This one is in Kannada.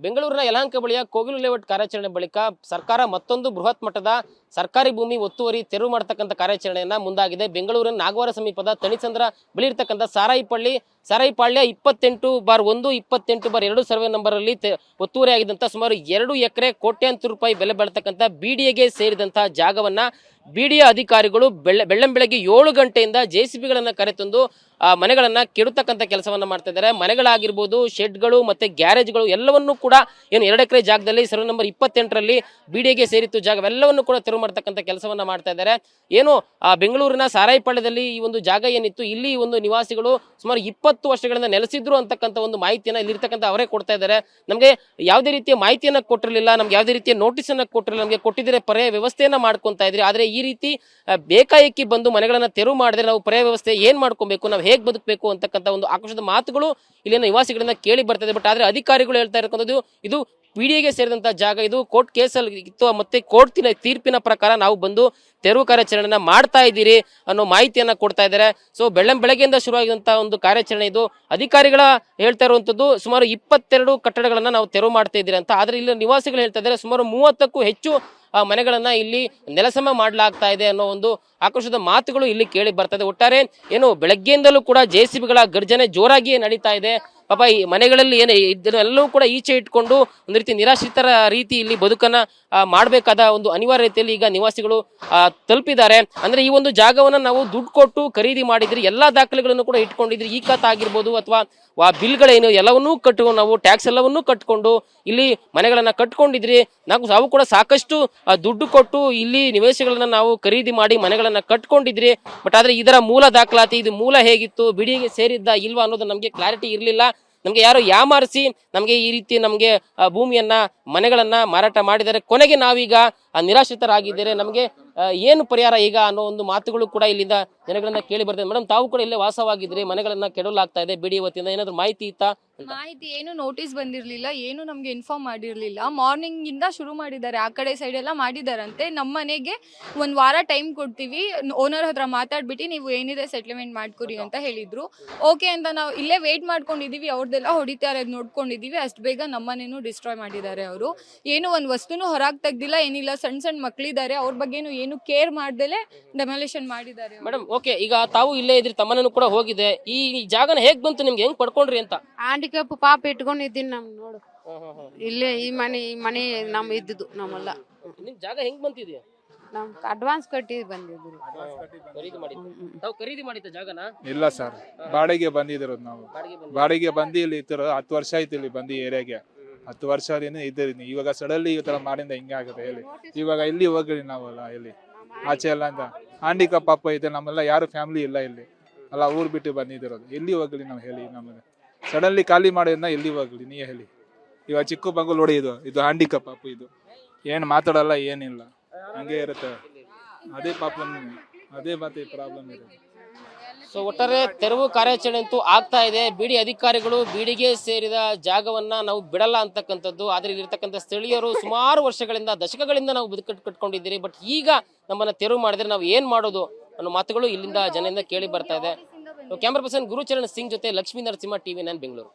ಬೆಂಗಳೂರಿನ ಯಲಹಂಕ ಬಳಿಯ ಕೋಗಿಲು ಲೇಔಟ್ ಕಾರ್ಯಾಚರಣೆ ಬಳಿಕ ಸರ್ಕಾರ ಮತ್ತೊಂದು ಬೃಹತ್ ಮಟ್ಟದ ಸರ್ಕಾರಿ ಭೂಮಿ ಒತ್ತುವರಿ ತೆರವು ಮಾಡತಕ್ಕಂಥ ಕಾರ್ಯಾಚರಣೆಯನ್ನ ಮುಂದಾಗಿದೆ. ಬೆಂಗಳೂರಿನ ನಾಗವಾರ ಸಮೀಪದ ತಣಿಸಂದ್ರ ಬಳಿ ಇರತಕ್ಕಂಥ ಸಾರಾಯಿಪಾಳ್ಯ 28/1 28/2 ಸರ್ವೆ ನಂಬರ್ ಅಲ್ಲಿ ಒತ್ತುವರಿ ಆಗಿದ್ದಂತ ಸುಮಾರು 2 ಎಕರೆ ಕೋಟ್ಯಾಂತರ ರೂಪಾಯಿ ಬೆಲೆ ಬಾಳತಕ್ಕಂಥ ಬಿಡಿಎಗೆ ಸೇರಿದಂತಹ ಜಾಗವನ್ನ ಬಿಡಿಎ ಅಧಿಕಾರಿಗಳು ಬೆಳ್ಳಂಬೆಳಗ್ಗೆ 7 ಗಂಟೆಯಿಂದ ಜೆಸಿಬಿಗಳನ್ನ ಕರೆತಂದು ಮನೆಗಳನ್ನ ಕೆಡತಕ್ಕಂಥ ಕೆಲಸವನ್ನ ಮಾಡ್ತಾ ಇದ್ದಾರೆ. ಮನೆಗಳಾಗಿರ್ಬೋದು, ಶೆಡ್ಗಳು ಮತ್ತೆ ಗ್ಯಾರೇಜ್ಗಳು ಎಲ್ಲವನ್ನೂ ಕೂಡ ಏನು 2 ಎಕರೆ ಜಾಗದಲ್ಲಿ ಸರ್ವೆ ನಂಬರ್ 28ರಲ್ಲಿ ಬಿಡಿಎಗೆ ಸೇರಿತ್ತು ಜಾಗವೆಲ್ಲವನ್ನು ಕೂಡ ತೆರವು ಮಾಡತಕ್ಕಂಥ ಕೆಲಸವನ್ನ ಮಾಡ್ತಾ ಇದ್ದಾರೆ. ಏನು ಬೆಂಗಳೂರಿನ ಸಾರಾಯಿಪಾಳ್ಯದಲ್ಲಿ ಈ ಒಂದು ಜಾಗ ಏನಿತ್ತು, ಇಲ್ಲಿ ಒಂದು ನಿವಾಸಿಗಳು ಸುಮಾರು 20 ವರ್ಷಗಳಿಂದ ನೆಲೆಸಿದ್ರು ಅಂತಕ್ಕಂಥ ಒಂದು ಮಾಹಿತಿಯನ್ನ ಇಲ್ಲಿರ್ತಕ್ಕಂಥ ಅವರೇ ಕೊಡ್ತಾ ಇದ್ದಾರೆ. ನಮಗೆ ಯಾವುದೇ ರೀತಿಯ ಮಾಹಿತಿಯನ್ನ ಕೊಟ್ಟಿರಲಿಲ್ಲ, ನಮ್ಗೆ ಯಾವುದೇ ರೀತಿಯ ನೋಟಿಸ್ ಅನ್ನ ಕೊಟ್ಟಿರಲಿಲ್ಲ, ನಮಗೆ ಕೊಟ್ಟಿದ್ರೆ ಪರ್ಯಾಯ ವ್ಯವಸ್ಥೆಯನ್ನ ಮಾಡ್ಕೊಂತಾ ಇದ್ರಿ. ಆದ್ರೆ ಈ ರೀತಿ ಬೇಕಾಯಕಿ ಬಂದು ಮನೆಗಳನ್ನ ತೆರವು ಮಾಡಿದ್ರೆ ನಾವು ಪರ್ಯಾಯ ವ್ಯವಸ್ಥೆ ಏನ್ ಮಾಡ್ಕೊಬೇಕು, ನಾವು ಹೇಗ್ ಬದುಕಬೇಕು ಅಂತಕ್ಕಂಥ ಒಂದು ಆಕ್ರೋಶದ ಮಾತುಗಳು ಇಲ್ಲಿನ ನಿವಾಸಿಗಳಿಂದ ಕೇಳಿ ಬರ್ತದೆ. ಬಟ್ ಆದ್ರೆ ಅಧಿಕಾರಿಗಳು ಹೇಳ್ತಾ ಇರತಕ್ಕಂಥದ್ದು ಇದು ಪಿಡಿಎಗೆ ಸೇರಿದಂತಹ ಜಾಗ, ಇದು ಕೋರ್ಟ್ ಕೇಸಲ್ಲಿ ಇತ್ತು, ಮತ್ತೆ ಕೋರ್ಟ್ ತೀರ್ಪಿನ ಪ್ರಕಾರ ನಾವು ಬಂದು ತೆರವು ಕಾರ್ಯಾಚರಣೆಯನ್ನ ಮಾಡ್ತಾ ಇದ್ದೀರಿ ಅನ್ನೋ ಮಾಹಿತಿಯನ್ನ ಕೊಡ್ತಾ ಇದ್ದಾರೆ. ಸೊ ಬೆಳಗ್ಗೆಯಿಂದ ಶುರುವಾಗಿದಂತಹ ಒಂದು ಕಾರ್ಯಾಚರಣೆ ಇದು. ಅಧಿಕಾರಿಗಳ ಹೇಳ್ತಾ ಇರುವಂತದ್ದು ಸುಮಾರು 22 ಕಟ್ಟಡಗಳನ್ನ ನಾವು ತೆರವು ಮಾಡ್ತಾ ಇದ್ದೀರಿ ಅಂತ. ಆದ್ರೆ ಇಲ್ಲಿ ನಿವಾಸಿಗಳು ಹೇಳ್ತಾ ಇದ್ದಾರೆ ಸುಮಾರು 30ಕ್ಕೂ ಹೆಚ್ಚು ಮನೆಗಳನ್ನ ಇಲ್ಲಿ ನೆಲಸಮ ಮಾಡಲಾಗ್ತಾ ಇದೆ ಅನ್ನೋ ಒಂದು ಆಕ್ರೋಶದ ಮಾತುಗಳು ಇಲ್ಲಿ ಕೇಳಿ ಬರ್ತದೆ. ಒಟ್ಟಾರೆ ಏನು ಬೆಳಗ್ಗೆಯಿಂದಲೂ ಕೂಡ ಜೆಸಿಬಿಗಳ ಗರ್ಜನೆ ಜೋರಾಗಿಯೇ ನಡೀತಾ ಇದೆ. ಪಾಪ ಈ ಮನೆಗಳಲ್ಲಿ ಏನು ಇದನ್ನೆಲ್ಲವೂ ಕೂಡ ಈಚೆ ಇಟ್ಕೊಂಡು ಒಂದು ರೀತಿ ನಿರಾಶ್ರಿತರ ರೀತಿ ಇಲ್ಲಿ ಬದುಕನ್ನ ಮಾಡಬೇಕಾದ ಒಂದು ಅನಿವಾರ್ಯತೆಯಲ್ಲಿ ಈಗ ನಿವಾಸಿಗಳು ತಲುಪಿದ್ದಾರೆ. ಅಂದ್ರೆ ಈ ಒಂದು ಜಾಗವನ್ನ ನಾವು ದುಡ್ಡು ಕೊಟ್ಟು ಖರೀದಿ ಮಾಡಿದ್ರಿ, ಎಲ್ಲಾ ದಾಖಲೆಗಳನ್ನು ಕೂಡ ಇಟ್ಕೊಂಡಿದ್ರಿ, ಈ ಖಾತೆ ಆಗಿರ್ಬೋದು ಅಥವಾ ಬಿಲ್ಗಳೇನು ಎಲ್ಲವನ್ನೂ ಕಟ್ಕೊಂಡು ನಾವು ಟ್ಯಾಕ್ಸ್ ಎಲ್ಲವನ್ನೂ ಕಟ್ಕೊಂಡು ಇಲ್ಲಿ ಮನೆಗಳನ್ನ ಕಟ್ಕೊಂಡಿದ್ರಿ. ನಾವು ಕೂಡ ಸಾಕಷ್ಟು ದುಡ್ಡು ಕೊಟ್ಟು ಇಲ್ಲಿ ನಿವೇಶಗಳನ್ನ ನಾವು ಖರೀದಿ ಮಾಡಿ ಮನೆಗಳನ್ನ ಕಟ್ಕೊಂಡಿದ್ರಿ. ಬಟ್ ಆದ್ರೆ ಇದರ ಮೂಲ ದಾಖಲಾತಿ, ಇದು ಮೂಲ ಹೇಗಿತ್ತು, ಬಿಡಿಗೆ ಸೇರಿದ್ದ ಇಲ್ವಾ ಅನ್ನೋದು ನಮ್ಗೆ ಕ್ಲಾರಿಟಿ ಇರ್ಲಿಲ್ಲ. ನಮ್ಗೆ ಯಾರು ಯಾಮಾರಿಸಿ ನಮ್ಗೆ ಈ ರೀತಿ ನಮ್ಗೆ ಭೂಮಿಯನ್ನ ಮನೆಗಳನ್ನ ಮಾರಾಟ ಮಾಡಿದ್ದಾರೆ. ಕೊನೆಗೆ ನಾವೀಗ ನಿರಾಶ್ರಿತರಾಗಿದ್ದೇವೆ, ನಮ್ಗೆ ಏನು ಪರಿಹಾರ ಈಗ ಅನ್ನೋ ಒಂದು ಮಾತುಗಳು ಕೂಡ ಇಲ್ಲಿಂದ ಜನಗಳನ್ನ ಕೇಳಿ ಬರ್ತದೆ. ಮೇಡಮ್, ತಾವು ಕೂಡ ಇಲ್ಲೇ ವಾಸವಾಗಿದ್ರಿ, ಮನೆಗಳನ್ನ ಕೆಡಲಾಗ್ತಾ ಇದೆ ಬಿಡಿ ವತಿಯಿಂದ, ಏನಾದ್ರು ಮಾಹಿತಿ ಇತ್ತಾ? ಮಾಹಿತಿ ಏನು ನೋಟಿಸ್ ಬಂದಿರ್ಲಿಲ್ಲ, ಏನು ನಮ್ಗೆ ಇನ್ಫಾರ್ಮ್ ಮಾಡಿರ್ಲಿಲ್ಲ. ಮಾರ್ನಿಂಗ್ ಇಂದ ಶುರು ಮಾಡಿದ್ದಾರೆ, ಆ ಕಡೆ ಸೈಡ್ ಎಲ್ಲ ಮಾಡಿದಾರಂತೆ. ನಮ್ಮ ಮನೆಗೆ 1 ವಾರ ಟೈಮ್ ಕೊಡ್ತೀವಿ, ಓನರ್ ಹತ್ರ ಮಾತಾಡ್ಬಿಟ್ಟು ನೀವು ಏನಿದೆ ಸೆಟ್ಲ್ಮೆಂಟ್ ಮಾಡ್ಕೊರಿ ಅಂತ ಹೇಳಿದ್ರು. ಓಕೆ ಅಂತ ನಾವು ಇಲ್ಲೇ ವೇಟ್ ಮಾಡ್ಕೊಂಡಿದೀವಿ, ಅವ್ರದ್ದೆಲ್ಲ ಹೊಡಿತಾರೆ ನೋಡ್ಕೊಂಡಿದೀವಿ. ಅಷ್ಟು ಬೇಗ ನಮ್ಮನೇನು ಡಿಸ್ಟ್ರಾಯ್ ಮಾಡಿದ್ದಾರೆ ಅವರು. ಏನು ಒಂದು ವಸ್ತುನು ಹೊರಗೆ ತೆಗ್ದಿಲ್ಲ, ಏನಿಲ್ಲ. ಸಣ್ಣ ಮಕ್ಕಳಿದ್ದಾರೆ, ಅವ್ರ ಬಗ್ಗೆನು ಏನು ಕೇರ್ ಮಾಡ್ದಲೆ ಡೆಮಾಲಿಷನ್ ಮಾಡಿದ್ದಾರೆ. ಮೇಡಮ್, ಓಕೆ, ಈಗ ತಾವು ಇಲ್ಲೇ ಇದ್ರಿ, ತಮ್ಮನೂ ಕೂಡ ಹೋಗಿದೆ. ಈ ಜಾಗನ ಹೇಗ್ ಬಂತು ನಿಮ್ಗೆ, ಹೆಂಗ್ ಪಡ್ಕೊಂಡ್ರಿ ಅಂತ? ಹ್ಯಾಂಡಿಕ್ಯಾಪ್ ಪಾಪ ಇಟ್ಕೊಂಡಿದ್ದೀನಿ ನಮ್ ನೋಡು. ಇಲ್ಲೇ ಈ ಮನೆ ನಮ್ ಇದ್ದಿದ್ದು ನಮ್ಮಲ್ಲ. ನಿಮ್ ಜಾಗ ಹೆಂಗ್ ಬಂತಿದ್ಯಾ? ನಮ್ ಅಡ್ವಾನ್ಸ್ ಕಟ್ಟಿ ಬಂದಿದ್ರು. ಖರೀದಿ ಮಾಡಿದ್ದ ಜಾಗನ? ಇಲ್ಲ ಸರ್, ಬಾಡಿಗೆ ಬಂದಿದ್ರು ನಾವು. ಬಾಡಿಗೆ ಬಂದು ಇಲ್ಲಿ 10 ವರ್ಷ ಆಯ್ತು ಇಲ್ಲಿ ಬಂದು ಏರಿಯಾಗೆ. 10 ವರ್ಷ ಇದ್ದೀರಿ. ಇವಾಗ ಸಡನ್ಲಿ ಈ ತರ ಮಾಡಿಂದ ಹಿಂಗೆ ಆಗುತ್ತೆ ಹೇಳಿ. ಇವಾಗ ಇಲ್ಲಿ ಹೋಗ್ರಿ ನಾವಲ್ಲ, ಇಲ್ಲಿ ಆಚೆ ಎಲ್ಲ ಅಂತ ಹ್ಯಾಂಡಿಕ್ಯಾಪ್ ಪಾಪ ಇದೆ, ನಮ್ಮೆಲ್ಲ ಯಾರು ಫ್ಯಾಮಿಲಿ ಇಲ್ಲ ಇಲ್ಲಿ ಅಲ್ಲ, ಊರ್ ಬಿಟ್ಟು ಬಂದಿರೋದು. ಎಲ್ಲಿ ಹೋಗ್ಲಿ ನಾವು ಹೇಳಿ? ನಮಗೆ ಸಡನ್ಲಿ ಖಾಲಿ ಮಾಡೋದನ್ನ ಎಲ್ಲಿ ಹೋಗ್ಲಿ ನೀ ಹೇಳಿ? ಇವಾಗ ಚಿಕ್ಕ ಮಗು ನೋಡಿ, ಇದು ಹ್ಯಾಂಡಿಕ್ಯಾಪ್ ಪಾಪ, ಇದು ಏನು ಮಾತಾಡಲ್ಲ, ಏನಿಲ್ಲ, ಹಂಗೆ ಇರುತ್ತೆ. ಅದೇ ಪಾಪ, ಅದೇ ಮತ್ತೆ ಪ್ರಾಬ್ಲಮ್ ಇರುತ್ತೆ. ಸೊ ಒಟ್ಟಾರೆ ತೆರವು ಕಾರ್ಯಾಚರಣೆ ಅಂತೂ ಆಗ್ತಾ ಇದೆ. ಬಿಡಿ ಅಧಿಕಾರಿಗಳು ಬಿಡಿಗೆ ಸೇರಿದ ಜಾಗವನ್ನ ನಾವು ಬಿಡಲ್ಲ ಅಂತಕ್ಕಂಥದ್ದು. ಆದ್ರೆ ಇಲ್ಲಿರ್ತಕ್ಕಂಥ ಸ್ಥಳೀಯರು ಸುಮಾರು ವರ್ಷಗಳಿಂದ, ದಶಕಗಳಿಂದ ನಾವು ಕಟ್ಕೊಂಡಿದ್ದೀರಿ, ಬಟ್ ಈಗ ನಮ್ಮನ್ನ ತೆರವು ಮಾಡಿದ್ರೆ ನಾವು ಏನ್ ಮಾಡೋದು ಅನ್ನೋ ಮಾತುಗಳು ಇಲ್ಲಿಂದ ಜನರಿಂದ ಕೇಳಿ ಬರ್ತಾ ಇದೆ. ಕ್ಯಾಮರಾ ಪರ್ಸನ್ ಗುರುಚರಣ್ ಸಿಂಗ್ ಜೊತೆ ಲಕ್ಷ್ಮೀ ನರಸಿಂಹ, TV9 ಬೆಂಗಳೂರು.